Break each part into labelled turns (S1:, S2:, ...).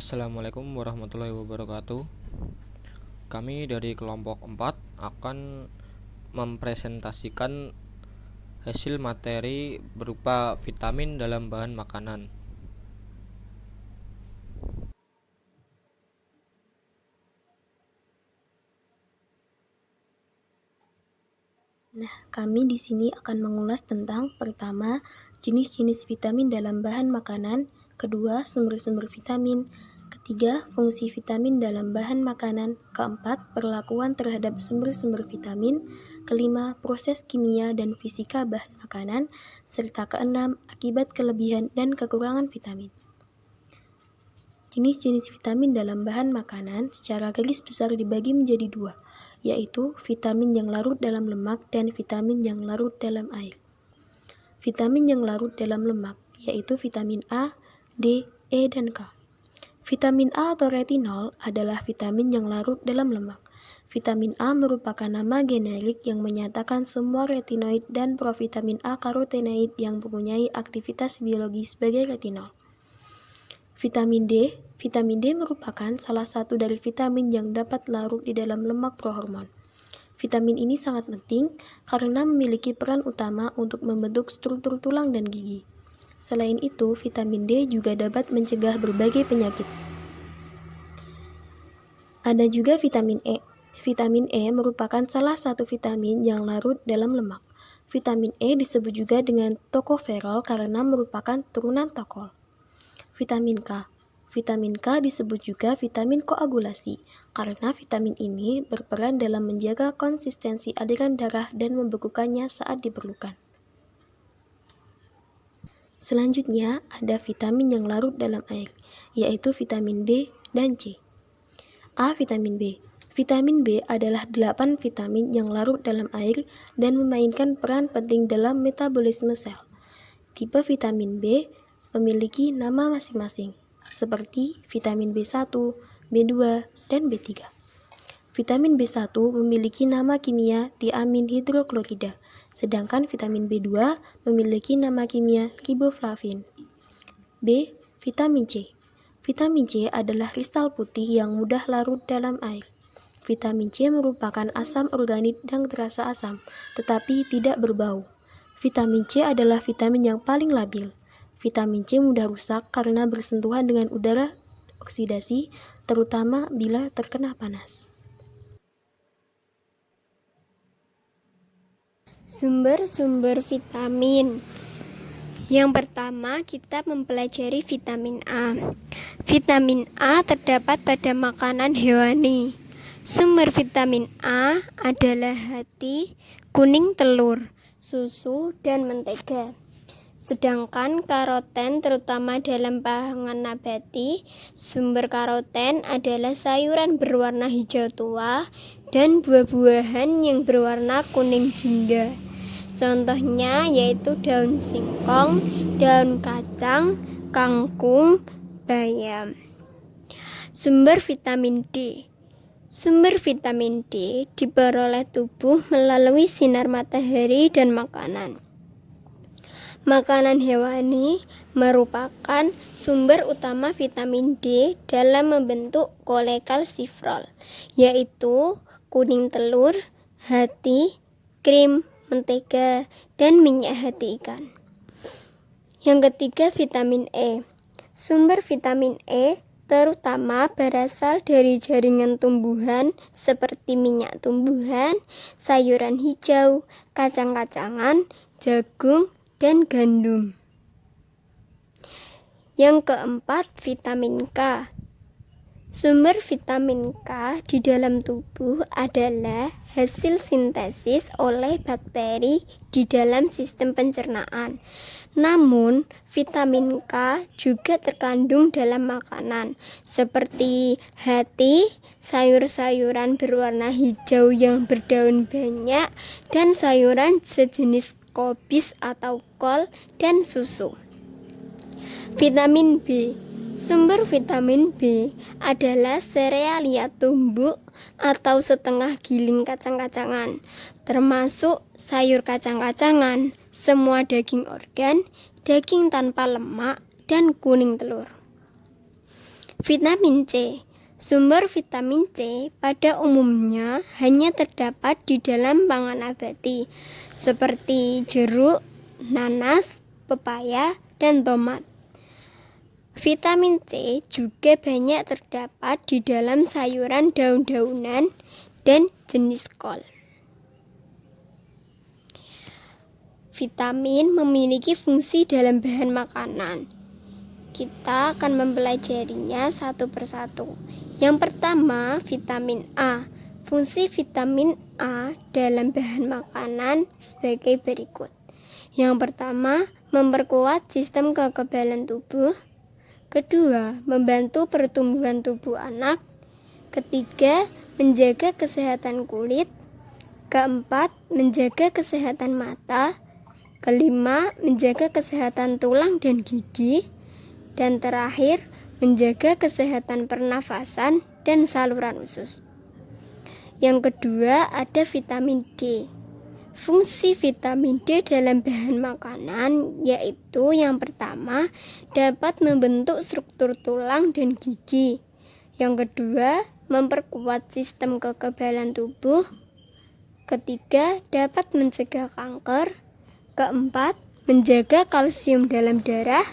S1: Assalamualaikum warahmatullahi wabarakatuh. Kami dari kelompok 4 akan mempresentasikan hasil materi berupa vitamin dalam bahan makanan.
S2: Nah, kami di sini akan mengulas tentang pertama, jenis-jenis vitamin dalam bahan makanan, kedua, sumber-sumber vitamin, ketiga, fungsi vitamin dalam bahan makanan, keempat, perlakuan terhadap sumber-sumber vitamin, kelima, proses kimia dan fisika bahan makanan, serta keenam, akibat kelebihan dan kekurangan vitamin. Jenis-jenis vitamin dalam bahan makanan secara garis besar dibagi menjadi dua, yaitu vitamin yang larut dalam lemak dan vitamin yang larut dalam air. Vitamin yang larut dalam lemak yaitu vitamin A, D, E, dan K. Vitamin A atau retinol adalah vitamin yang larut dalam lemak. Vitamin A merupakan nama generik yang menyatakan semua retinoid dan provitamin A karotenoid yang mempunyai aktivitas biologis sebagai retinol. Vitamin D merupakan salah satu dari vitamin yang dapat larut di dalam lemak prohormon. Vitamin ini sangat penting karena memiliki peran utama untuk membentuk struktur tulang dan gigi. Selain itu, vitamin D juga dapat mencegah berbagai penyakit. Ada juga vitamin E. Vitamin E merupakan salah satu vitamin yang larut dalam lemak. Vitamin E disebut juga dengan tokoferol karena merupakan turunan tokol. Vitamin K. Vitamin K disebut juga vitamin koagulasi karena vitamin ini berperan dalam menjaga konsistensi aliran darah dan membekukannya saat diperlukan. Selanjutnya ada vitamin yang larut dalam air, yaitu vitamin B dan C. Vitamin B. Vitamin B adalah 8 vitamin yang larut dalam air dan memainkan peran penting dalam metabolisme sel. Tipe vitamin B memiliki nama masing-masing, seperti vitamin B1, B2, dan B3. Vitamin B1 memiliki nama kimia tiamin hidroklorida, sedangkan vitamin B2 memiliki nama kimia riboflavin. B. Vitamin C. Vitamin C adalah kristal putih yang mudah larut dalam air. Vitamin C merupakan asam organik yang terasa asam, tetapi tidak berbau. Vitamin C adalah vitamin yang paling labil. Vitamin C mudah rusak karena bersentuhan dengan udara oksidasi, terutama bila terkena panas.
S3: Sumber-sumber vitamin. Yang pertama, kita mempelajari vitamin A. Vitamin A terdapat pada makanan hewani. Sumber vitamin A adalah hati, kuning telur, susu, dan mentega. Sedangkan karoten terutama dalam pangan nabati, sumber karoten adalah sayuran berwarna hijau tua dan buah-buahan yang berwarna kuning jingga. Contohnya yaitu daun singkong, daun kacang, kangkung, bayam. Sumber vitamin D. Sumber vitamin D diperoleh tubuh melalui sinar matahari dan makanan. Makanan hewani merupakan sumber utama vitamin D dalam membentuk kolekalsiferol, yaitu kuning telur, hati, krim, mentega, dan minyak hati ikan. Yang ketiga, vitamin E. Sumber vitamin E terutama berasal dari jaringan tumbuhan seperti minyak tumbuhan, sayuran hijau, kacang-kacangan, jagung, dan gandum. Yang keempat, vitamin K. Sumber vitamin K di dalam tubuh adalah hasil sintesis oleh bakteri di dalam sistem pencernaan. Namun, vitamin K juga terkandung dalam makanan seperti hati, sayur-sayuran berwarna hijau yang berdaun banyak, dan sayuran sejenis kobis atau kol, dan susu. Vitamin B. Sumber vitamin B adalah serealia tumbuk atau setengah giling kacang-kacangan, termasuk sayur kacang-kacangan, semua daging organ, daging tanpa lemak, dan kuning telur. Vitamin C. Sumber vitamin C pada umumnya hanya terdapat di dalam pangan abadi seperti jeruk, nanas, pepaya, dan tomat. Vitamin C juga banyak terdapat di dalam sayuran daun-daunan dan jenis kol. Vitamin memiliki fungsi dalam bahan makanan. Kita akan mempelajarinya satu persatu. Yang pertama, vitamin A. Fungsi vitamin A dalam bahan makanan sebagai berikut. Yang pertama, memperkuat sistem kekebalan tubuh. Kedua, membantu pertumbuhan tubuh anak. Ketiga, menjaga kesehatan kulit. Keempat, menjaga kesehatan mata. Kelima, menjaga kesehatan tulang dan gigi. Dan terakhir, menjaga kesehatan pernafasan dan saluran usus. Yang kedua, ada vitamin D. Fungsi vitamin D dalam bahan makanan yaitu yang pertama, dapat membentuk struktur tulang dan gigi. Yang kedua, memperkuat sistem kekebalan tubuh. Ketiga, dapat mencegah kanker. Keempat, menjaga kalsium dalam darah.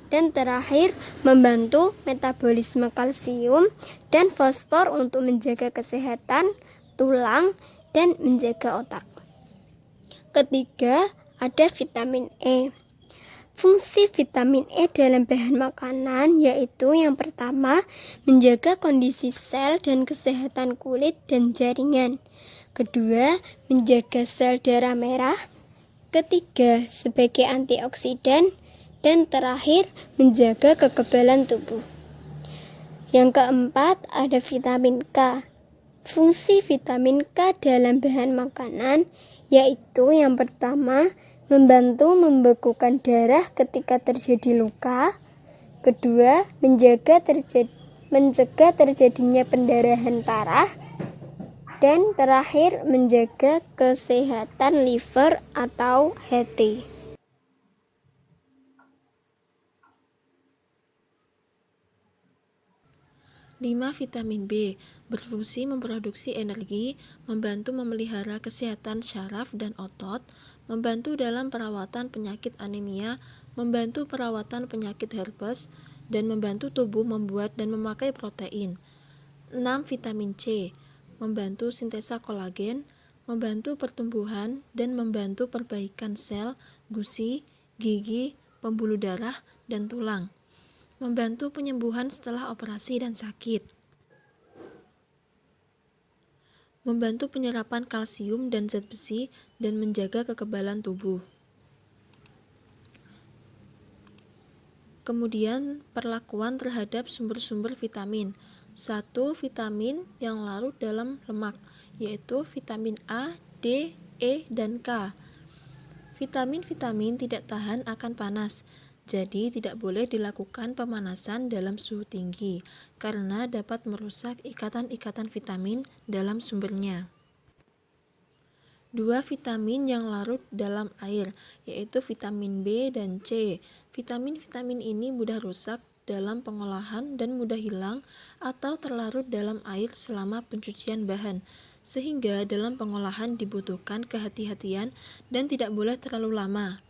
S3: Dan terakhir, membantu metabolisme kalsium dan fosfor untuk menjaga kesehatan tulang dan menjaga otak. Ketiga, ada vitamin E. Fungsi vitamin E dalam bahan makanan yaitu yang pertama, menjaga kondisi sel dan kesehatan kulit dan jaringan. Kedua, menjaga sel darah merah. Ketiga, sebagai antioksidan. Dan terakhir, menjaga kekebalan tubuh. Yang keempat, ada vitamin K. Fungsi vitamin K dalam bahan makanan yaitu yang pertama, membantu membekukan darah ketika terjadi luka. Kedua, mencegah terjadinya pendarahan parah. Dan terakhir, menjaga kesehatan liver atau hati.
S4: 5. Vitamin B berfungsi memproduksi energi, membantu memelihara kesehatan syaraf dan otot, membantu dalam perawatan penyakit anemia, membantu perawatan penyakit herpes, dan membantu tubuh membuat dan memakai protein. 6. Vitamin C membantu sintesa kolagen, membantu pertumbuhan dan membantu perbaikan sel, gusi, gigi, pembuluh darah, dan tulang. Membantu penyembuhan setelah operasi dan sakit. Membantu penyerapan kalsium dan zat besi dan menjaga kekebalan tubuh. Kemudian perlakuan terhadap sumber-sumber vitamin. 1. Vitamin yang larut dalam lemak, yaitu vitamin A, D, E, dan K. Vitamin-vitamin tidak tahan akan panas. Jadi tidak boleh dilakukan pemanasan dalam suhu tinggi karena dapat merusak ikatan-ikatan vitamin dalam sumbernya. 2. Vitamin yang larut dalam air, yaitu vitamin B dan C. Vitamin-vitamin ini mudah rusak dalam pengolahan dan mudah hilang atau terlarut dalam air selama pencucian bahan, sehingga dalam pengolahan dibutuhkan kehati-hatian dan tidak boleh terlalu lama.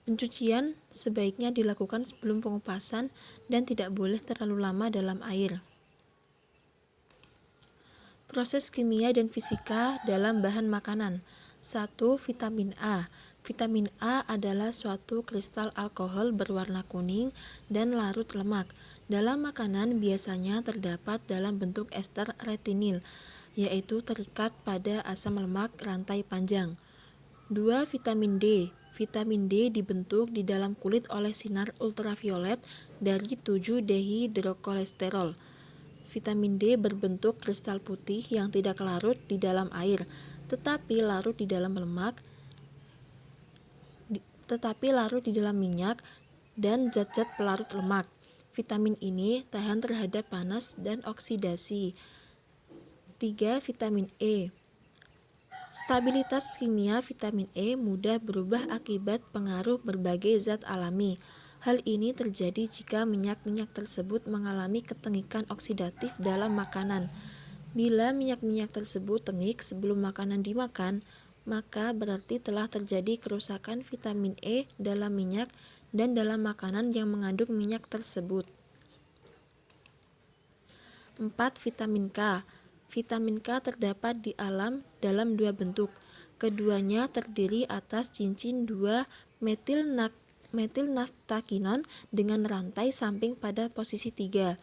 S4: Pencucian sebaiknya dilakukan sebelum pengupasan dan tidak boleh terlalu lama dalam air. Proses kimia dan fisika dalam bahan makanan. 1. Vitamin A. Vitamin A adalah suatu kristal alkohol berwarna kuning dan larut lemak. Dalam makanan biasanya terdapat dalam bentuk ester retinil, yaitu terikat pada asam lemak rantai panjang. 2. Vitamin D. Vitamin D dibentuk di dalam kulit oleh sinar ultraviolet dari 7-dehidrokolesterol. Vitamin D berbentuk kristal putih yang tidak larut di dalam air, tetapi larut di dalam minyak dan zat-zat pelarut lemak. Vitamin ini tahan terhadap panas dan oksidasi. 3. Vitamin E. Stabilitas kimia vitamin E mudah berubah akibat pengaruh berbagai zat alami. Hal ini terjadi jika minyak-minyak tersebut mengalami ketengikan oksidatif dalam makanan. Bila minyak-minyak tersebut tengik sebelum makanan dimakan, maka berarti telah terjadi kerusakan vitamin E dalam minyak dan dalam makanan yang mengandung minyak tersebut. 4. Vitamin K. Vitamin K terdapat di alam dalam dua bentuk. Keduanya terdiri atas cincin 2-metilnaftakinon dengan rantai samping pada posisi 3.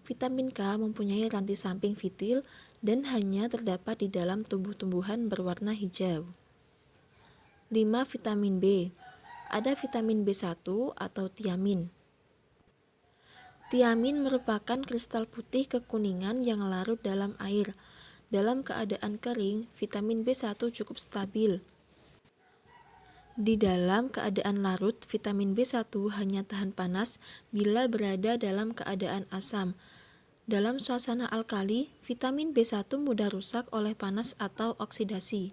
S4: Vitamin K mempunyai rantai samping vitil dan hanya terdapat di dalam tumbuh-tumbuhan berwarna hijau. 5. Vitamin B. Ada vitamin B1 atau tiamin. Tiamin merupakan kristal putih kekuningan yang larut dalam air. Dalam keadaan kering, vitamin B1 cukup stabil. Di dalam keadaan larut, vitamin B1 hanya tahan panas bila berada dalam keadaan asam. Dalam suasana alkali, vitamin B1 mudah rusak oleh panas atau oksidasi.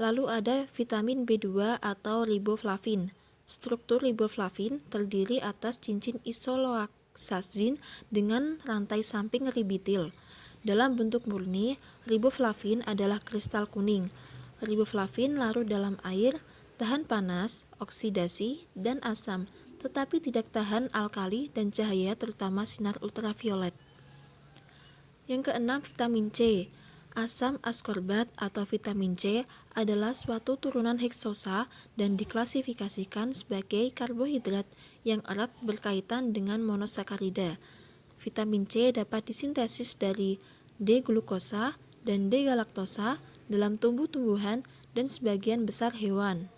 S4: Lalu ada vitamin B2 atau riboflavin. Struktur riboflavin terdiri atas cincin isoleucazin dengan rantai samping ribitil. Dalam bentuk murni, riboflavin adalah kristal kuning. Riboflavin larut dalam air, tahan panas, oksidasi, dan asam, tetapi tidak tahan alkali dan cahaya terutama sinar ultraviolet. Yang keenam, vitamin C. Asam ascorbat atau vitamin C adalah suatu turunan heksosa dan diklasifikasikan sebagai karbohidrat yang erat berkaitan dengan monosakarida. Vitamin C dapat disintesis dari D-glukosa dan D-galaktosa dalam tumbuh-tumbuhan dan sebagian besar hewan.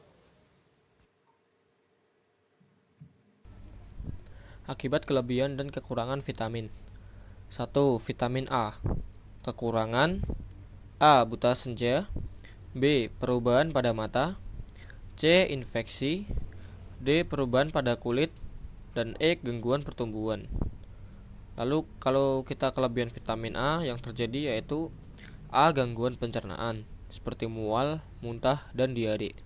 S1: Akibat kelebihan dan kekurangan vitamin. 1. Vitamin A. Kekurangan: A. Buta senja, B. Perubahan pada mata, C. Infeksi, D. Perubahan pada kulit, dan E. Gangguan pertumbuhan. Lalu kalau kita kelebihan vitamin A yang terjadi yaitu A. Gangguan pencernaan seperti mual, muntah, dan diare.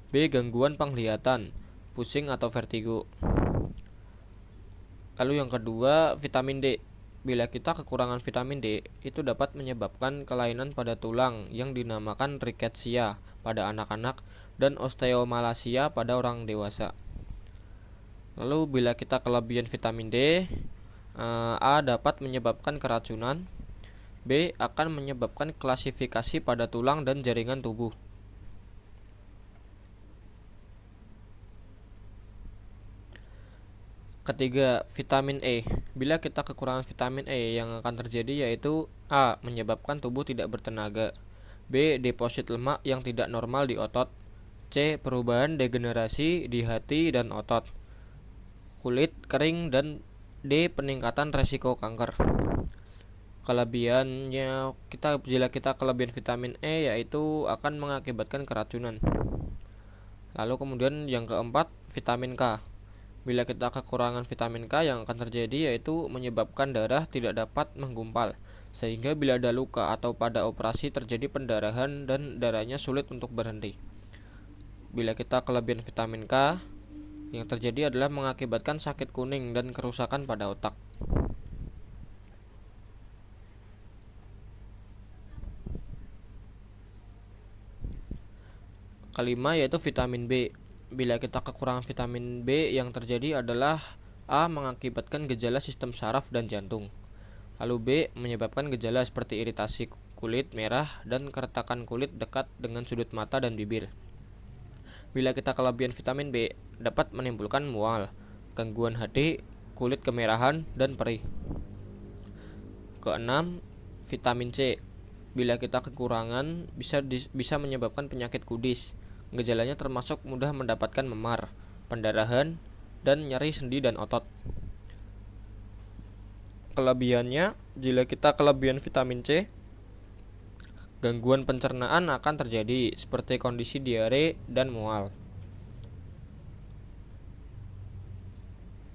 S1: B. Gangguan penglihatan, pusing atau vertigo. Lalu yang kedua, vitamin D. Bila kita kekurangan vitamin D, itu dapat menyebabkan kelainan pada tulang yang dinamakan rickettsia pada anak-anak dan osteomalacia pada orang dewasa. Lalu bila kita kelebihan vitamin D, A dapat menyebabkan keracunan, B akan menyebabkan klasifikasi pada tulang dan jaringan tubuh. Ketiga, vitamin E. Bila kita kekurangan vitamin E, yang akan terjadi yaitu A. Menyebabkan tubuh tidak bertenaga, B. Deposit lemak yang tidak normal di otot, C. Perubahan degenerasi di hati dan otot, kulit kering, dan D. Peningkatan resiko kanker. Kelebihannya, bila kita kelebihan vitamin E yaitu akan mengakibatkan keracunan. Lalu kemudian yang keempat, vitamin K. Bila kita kekurangan vitamin K, yang akan terjadi yaitu menyebabkan darah tidak dapat menggumpal, sehingga bila ada luka atau pada operasi terjadi pendarahan dan darahnya sulit untuk berhenti. Bila kita kelebihan vitamin K, yang terjadi adalah mengakibatkan sakit kuning dan kerusakan pada otak. Kelima yaitu vitamin B. Bila kita kekurangan vitamin B, yang terjadi adalah A. Mengakibatkan gejala sistem saraf dan jantung. Lalu B. Menyebabkan gejala seperti iritasi kulit merah dan keretakan kulit dekat dengan sudut mata dan bibir. Bila kita kelebihan vitamin B, dapat menimbulkan mual, gangguan hati, kulit kemerahan, dan perih. Keenam, vitamin C. Bila kita kekurangan, bisa menyebabkan penyakit kudis. Gejalanya termasuk mudah mendapatkan memar, pendarahan, dan nyeri sendi dan otot. Kelebihannya, jika kita kelebihan vitamin C, gangguan pencernaan akan terjadi seperti kondisi diare dan mual.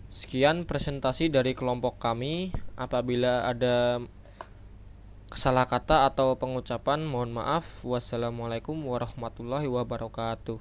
S1: Sekian presentasi dari kelompok kami. Apabila ada salah kata atau pengucapan, mohon maaf. Wassalamualaikum warahmatullahi wabarakatuh.